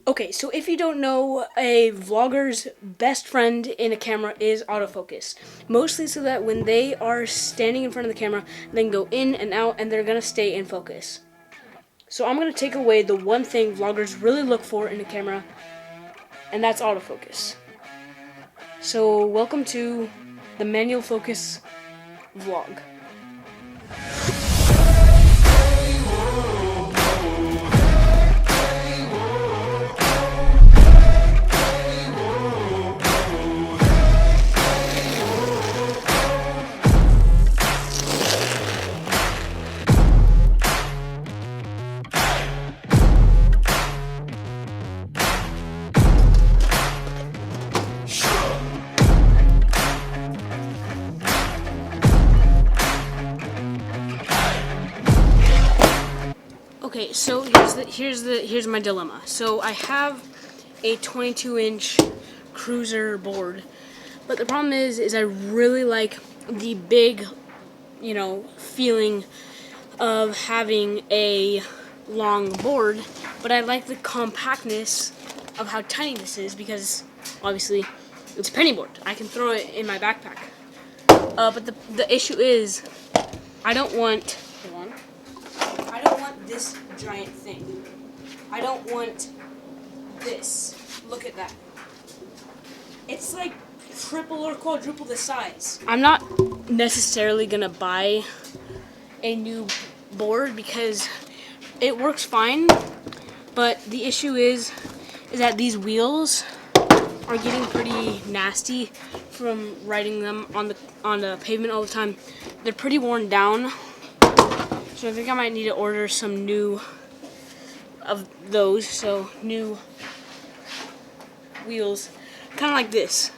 Okay, so if you don't know, a vlogger's best friend in a camera is autofocus. Mostly so that when they are standing in front of the camera, they can go in and out and they're going to stay in focus. So I'm going to take away the one thing vloggers really look for in a camera, and that's autofocus. So welcome to the manual focus vlog. Okay, so here's my dilemma. So I have a 22-inch cruiser board, but the problem is I really like the big, feeling of having a long board, but I like the compactness of how tiny this is because obviously it's a penny board. I can throw it in my backpack. But the issue is I don't want this giant thing. I don't want this. Look at that. It's like triple or quadruple the size. I'm not necessarily gonna buy a new board because it works fine, but the issue is that these wheels are getting pretty nasty from riding them on the pavement all the time. They're pretty worn down. So I think I might need to order some new of those, so new wheels, kind of like this.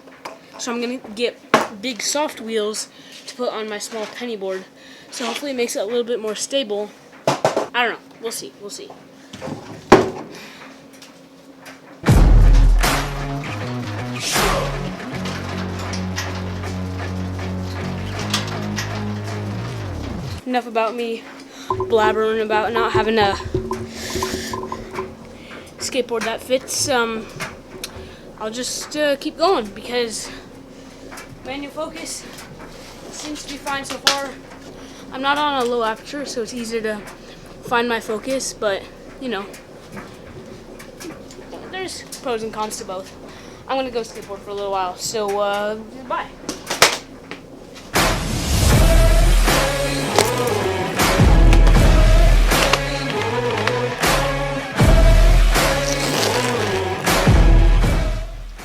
So I'm gonna get big soft wheels to put on my small penny board. So hopefully it makes it a little bit more stable. I don't know. We'll see. We'll see. Enough about me blabbering about not having a skateboard that fits. I'll just keep going because manual focus seems to be fine so far. I'm not on a low aperture, so it's easier to find my focus, but there's pros and cons to both. I'm gonna go skateboard for a little while, so bye.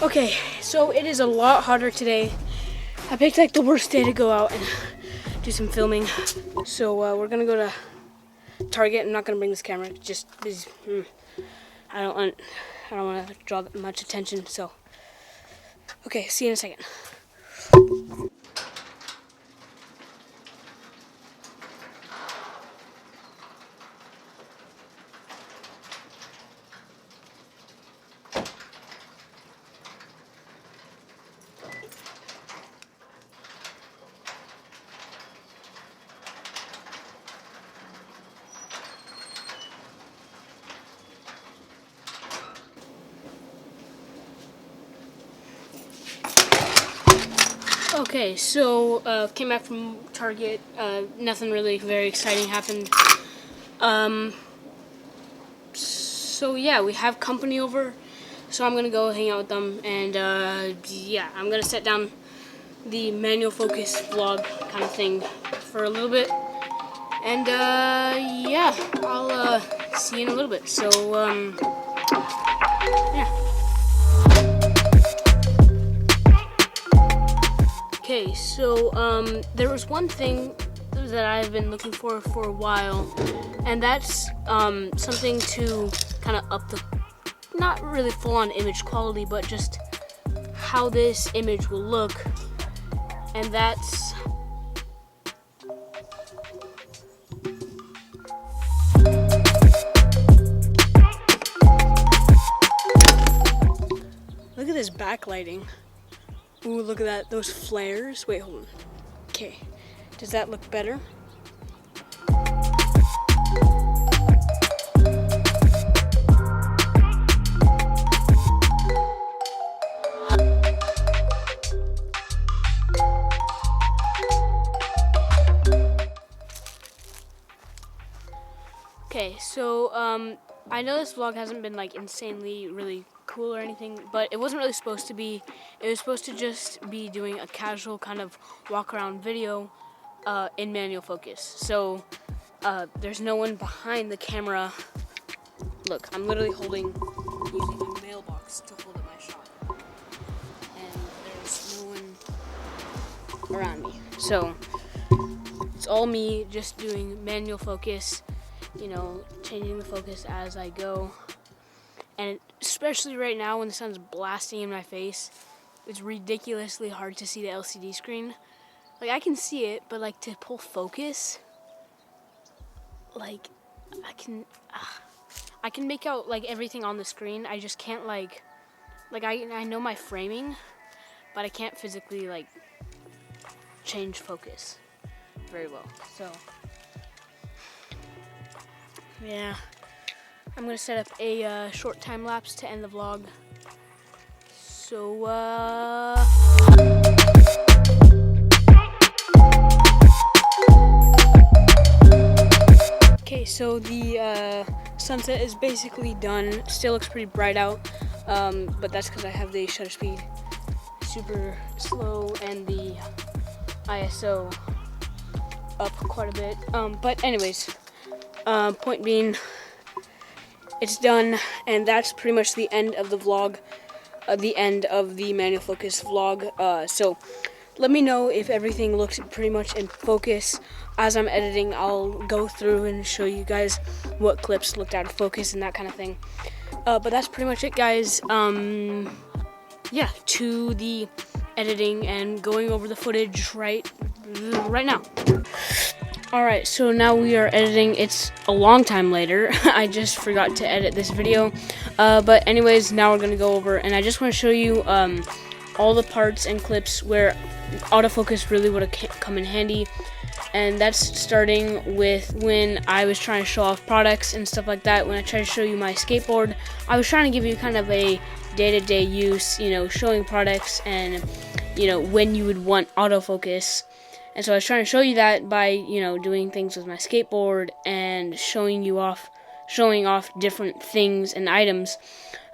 Okay, so it is a lot hotter today. I picked like the worst day to go out and do some filming. So we're gonna go to Target. I'm not gonna bring this camera, just because I don't want to draw much attention. So, okay, see you in a second. Okay, so came back from Target. Nothing really very exciting happened. So yeah, we have company over, so I'm gonna go hang out with them, and yeah, I'm gonna set down the manual focus vlog kind of thing for a little bit, and yeah, I'll see you in a little bit. So yeah. Okay, so there was one thing that I've been looking for a while, and that's something to kind of up the, not really full-on image quality, but just how this image will look, and that's look at this backlighting. Ooh, look at that, those flares. Wait, hold on. Okay, does that look better? So, I know this vlog hasn't been like insanely really cool or anything, but it wasn't really supposed to be. It was supposed to just be doing a casual kind of walk around video in manual focus. So, there's no one behind the camera. Look, I'm literally using a mailbox to hold up my shot. And there's no one around me. So, it's all me just doing manual focus, you know, changing the focus as I go. And especially right now when the sun's blasting in my face, it's ridiculously hard to see the LCD screen. Like, I can see it, but like to pull focus, like I can make out like everything on the screen. I just can't like I know my framing, but I can't physically like change focus very well. So yeah, I'm gonna set up a short time lapse to end the vlog. So okay, so the sunset is basically done. Still looks pretty bright out, but that's because I have the shutter speed super slow and the ISO up quite a bit. But anyways, point being, it's done, and that's pretty much the end of the vlog, the end of the manual focus vlog. So let me know if everything looks pretty much in focus. As I'm editing, I'll go through and show you guys what clips looked out of focus and that kind of thing. But that's pretty much it, guys. Yeah, to the editing and going over the footage right now. Alright, so now we are editing. It's a long time later. I just forgot to edit this video. But anyways, now we're going to go over, and I just want to show you all the parts and clips where autofocus really would have come in handy. And that's starting with when I was trying to show off products and stuff like that. When I tried to show you my skateboard, I was trying to give you kind of a day-to-day use, you know, showing products and, you know, when you would want autofocus. And so I was trying to show you that by, you know, doing things with my skateboard and showing off different things and items.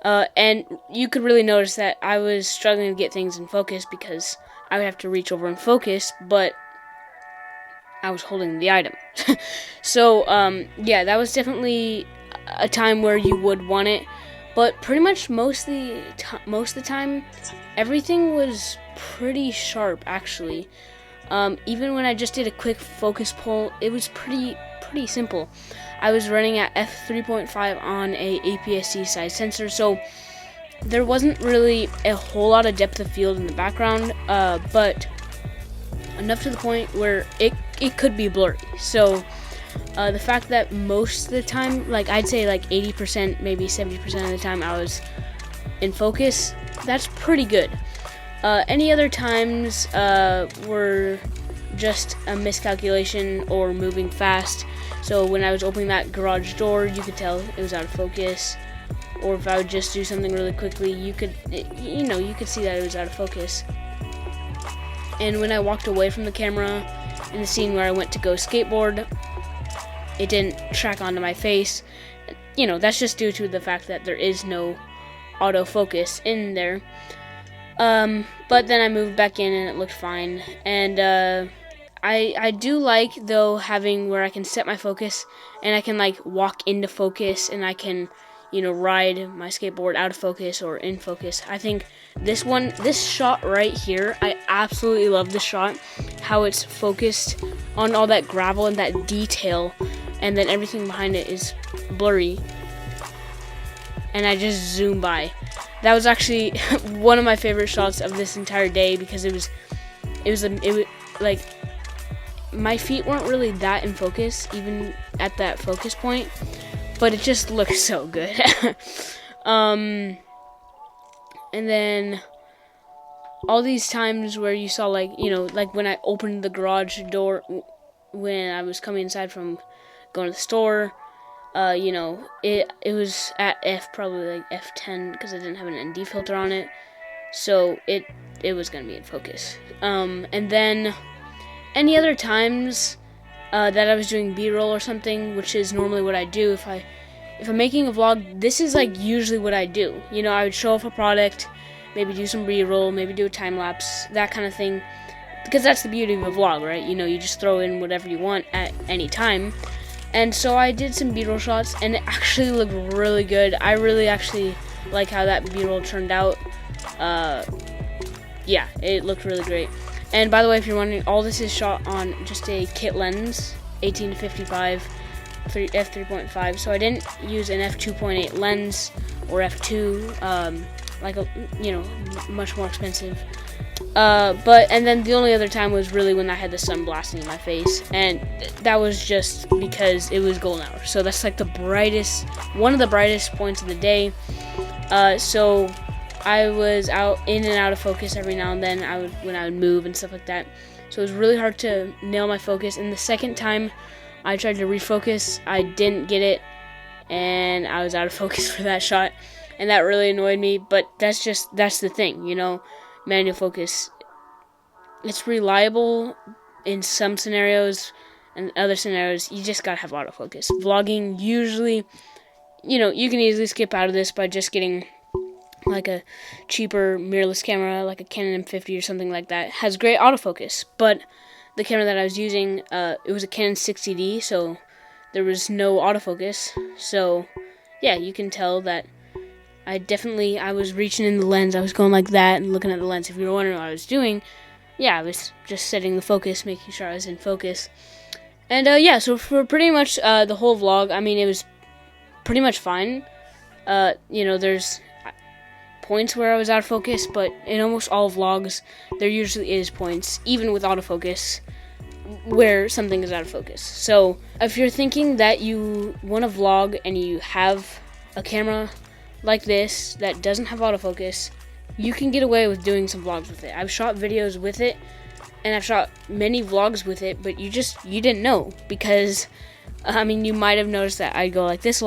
And you could really notice that I was struggling to get things in focus because I would have to reach over and focus, but I was holding the item. So, yeah, that was definitely a time where you would want it. But pretty much most of the time, everything was pretty sharp, actually. Even when I just did a quick focus pull, it was pretty simple. I was running at f3.5 on a APS-C size sensor, so there wasn't really a whole lot of depth of field in the background, but enough to the point where it could be blurry. So the fact that most of the time, like I'd say like 80%, maybe 70% of the time I was in focus, that's pretty good. Any other times were just a miscalculation or moving fast. So when I was opening that garage door, you could tell it was out of focus. Or if I would just do something really quickly, you could see that it was out of focus. And when I walked away from the camera in the scene where I went to go skateboard, it didn't track onto my face. You know, that's just due to the fact that there is no autofocus in there. But then I moved back in and it looked fine. And I do like, though, having where I can set my focus and I can like walk into focus and I can, you know, ride my skateboard out of focus or in focus. I think this shot right here, I absolutely love this shot. How it's focused on all that gravel and that detail, and then everything behind it is blurry. And I just zoom by. That was actually one of my favorite shots of this entire day because it was like my feet weren't really that in focus even at that focus point, but it just looked so good. And then all these times where you saw, like, you know, like when I opened the garage door when I was coming inside from going to the store, you know, it was at probably like F10 because I didn't have an ND filter on it, so it was gonna be in focus. And then any other times that I was doing B-roll or something, which is normally what I do if I if I'm making a vlog, this is like usually what I do. You know, I would show off a product, maybe do some b-roll, maybe do a time lapse, that kind of thing, because that's the beauty of a vlog, right? You know, you just throw in whatever you want at any time. And so I did some b-roll shots, and it actually looked really good. I really actually like how that b-roll turned out. Yeah, it looked really great. And by the way, if you're wondering, all this is shot on just a kit lens, 18-55 f3.5. So I didn't use an f2.8 lens or f2, like a, you know, much more expensive. And then the only other time was really when I had the sun blasting in my face, and that was just because it was golden hour. So that's like the brightest, one of the brightest points of the day. So I was in and out of focus every now and then. When I would move and stuff like that. So it was really hard to nail my focus. And the second time I tried to refocus, I didn't get it, and I was out of focus for that shot, and that really annoyed me. But that's the thing, you know. Manual focus, it's reliable in some scenarios, and other scenarios you just gotta have autofocus. Vlogging, usually, you know, you can easily skip out of this by just getting like a cheaper mirrorless camera, like a Canon M50 or something like that. It has great autofocus, but the camera that I was using, it was a Canon 60D, so there was no autofocus. So yeah, you can tell that I was reaching in the lens. I was going like that and looking at the lens. If you were wondering what I was doing, yeah, I was just setting the focus, making sure I was in focus. And yeah, so for pretty much the whole vlog, I mean, it was pretty much fine. You know, there's points where I was out of focus, but in almost all vlogs, there usually is points, even with autofocus, where something is out of focus. So if you're thinking that you want to vlog and you have a camera like this that doesn't have autofocus, you can get away with doing some vlogs with it. I've shot videos with it, and I've shot many vlogs with it, but you didn't know, because I mean, you might have noticed that I go like this a lot.